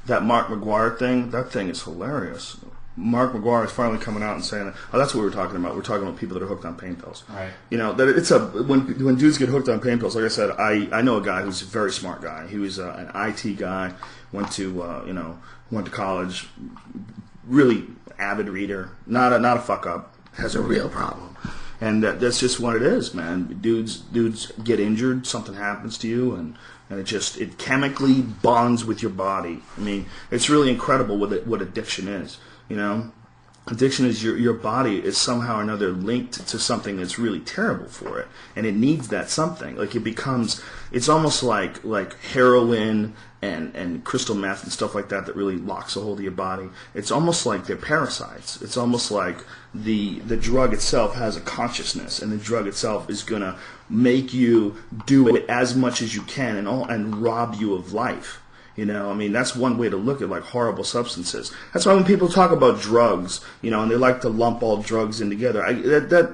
that Mark McGuire thing, that thing is hilarious. Mark McGuire is finally coming out and saying, "Oh, that's what we were talking about. We're talking about people that are hooked on pain pills." Right. You know, that it's a when dudes get hooked on pain pills. Like I said, I know a guy who's a very smart guy. He was an IT guy, went to college, really avid reader, not a fuck up, has a real problem, and that's just what it is, man. Dudes get injured, something happens to you, and it chemically bonds with your body. I mean, it's really incredible what addiction is. You know, addiction is your body is somehow or another linked to something that's really terrible for it, and it needs that something. Like it's almost like heroin and crystal meth and stuff like that really locks a hold of your body. It's almost like they're parasites. It's almost like the drug itself has a consciousness, and the drug itself is gonna make you do it as much as you can and rob you of life. You know, I mean, that's one way to look at, like, horrible substances. That's why when people talk about drugs, you know, and they like to lump all drugs in together,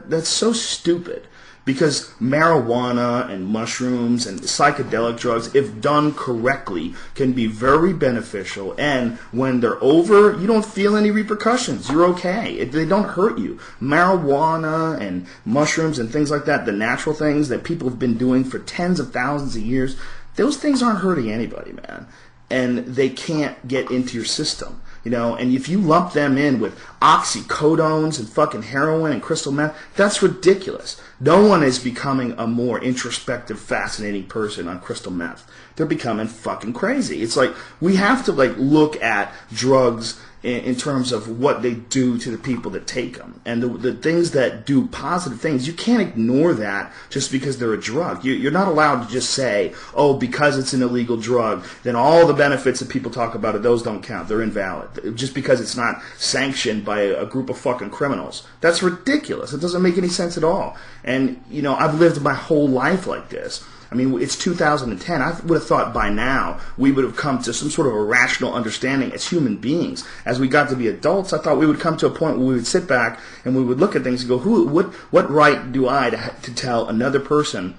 that's so stupid. Because marijuana and mushrooms and psychedelic drugs, if done correctly, can be very beneficial. And when they're over, you don't feel any repercussions. You're okay. They don't hurt you. Marijuana and mushrooms and things like that, the natural things that people have been doing for tens of thousands of years, those things aren't hurting anybody, man. And they can't get into your system, you know. And if you lump them in with oxycodones and fucking heroin and crystal meth, that's ridiculous. No one is becoming a more introspective, fascinating person on crystal meth. They're becoming fucking crazy. It's like we have to look at drugs in terms of what they do to the people that take them. And the things that do positive things, you can't ignore that just because they're a drug. You're not allowed to just say, oh, because it's an illegal drug, then all the benefits that people talk about, those don't count. They're invalid. Just because it's not sanctioned by a group of fucking criminals. That's ridiculous. It doesn't make any sense at all. And, you know, I've lived my whole life like this. I mean, it's 2010. I would have thought by now we would have come to some sort of a rational understanding as human beings. As we got to be adults, I thought we would come to a point where we would sit back and we would look at things and go, what right do I to tell another person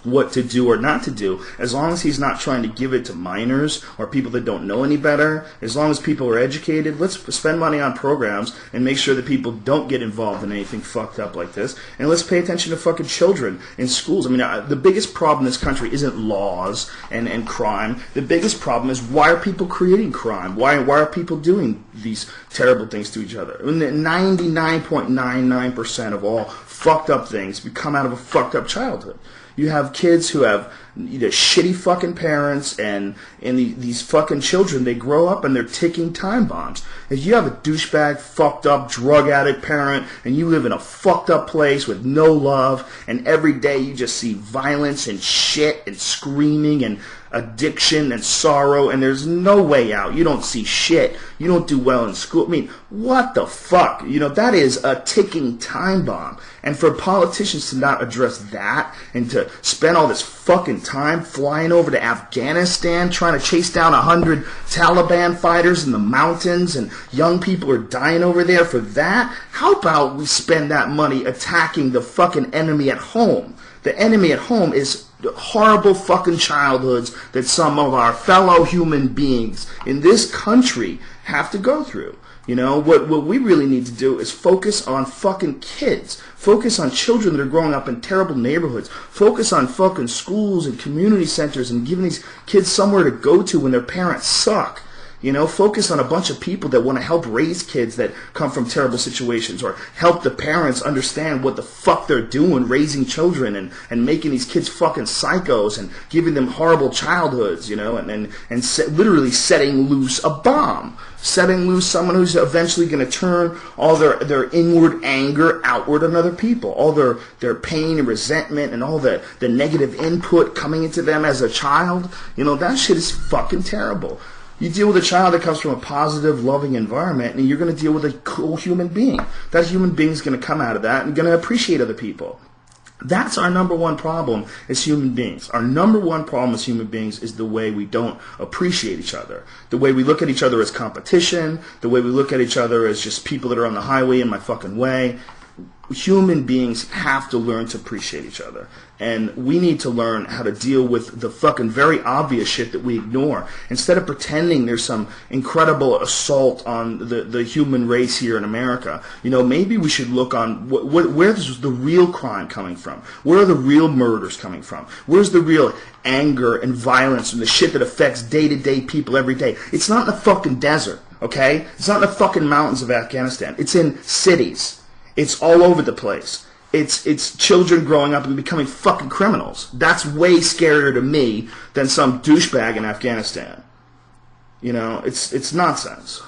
what to do or not to do, as long as he's not trying to give it to minors or people that don't know any better. As long as people are educated, let's spend money on programs and make sure that people don't get involved in anything fucked up like this. And let's pay attention to fucking children in schools. I mean, the biggest problem in this country isn't laws and crime. The biggest problem is, why are people creating crime? Why are people doing these terrible things to each other? I mean, 99.99% of all fucked up things come out of a fucked up childhood. You have kids who have either shitty fucking parents and these fucking children, they grow up and they're ticking time bombs. If you have a douchebag, fucked up, drug addict parent and you live in a fucked up place with no love and every day you just see violence and shit and screaming and addiction and sorrow and there's no way out. You don't see shit. You don't do well in school. I mean, what the fuck? You know, that is a ticking time bomb. And for politicians to not address that and to spend all this fucking time flying over to Afghanistan trying to chase down 100 Taliban fighters in the mountains and young people are dying over there for that, how about we spend that money attacking the fucking enemy at home? The enemy at home is horrible fucking childhoods that some of our fellow human beings in this country have to go through. You know, what we really need to do is focus on fucking kids. Focus on children that are growing up in terrible neighborhoods. Focus on fucking schools and community centers and giving these kids somewhere to go to when their parents suck. You know, focus on a bunch of people that want to help raise kids that come from terrible situations, or help the parents understand what the fuck they're doing raising children and making these kids fucking psychos and giving them horrible childhoods, you know, and literally setting loose a bomb. Setting loose someone who's eventually going to turn all their inward anger outward on other people. All their pain and resentment and all the negative input coming into them as a child. You know, that shit is fucking terrible. You deal with a child that comes from a positive, loving environment, and you're going to deal with a cool human being. That human being is going to come out of that and going to appreciate other people. That's our number one problem as human beings. Our number one problem as human beings is the way we don't appreciate each other. The way we look at each other as competition. The way we look at each other as just people that are on the highway in my fucking way. human beings have to learn to appreciate each other. And we need to learn how to deal with the fucking very obvious shit that we ignore. Instead of pretending there's some incredible assault on the human race here in America, maybe we should look on where's the real crime coming from? Where are the real murders coming from? Where's the real anger and violence and the shit that affects day-to-day people every day? It's not in the fucking desert, okay? It's not in the fucking mountains of Afghanistan. It's in cities. It's all over the place. It's children growing up and becoming fucking criminals. That's way scarier to me than some douchebag in Afghanistan. It's nonsense.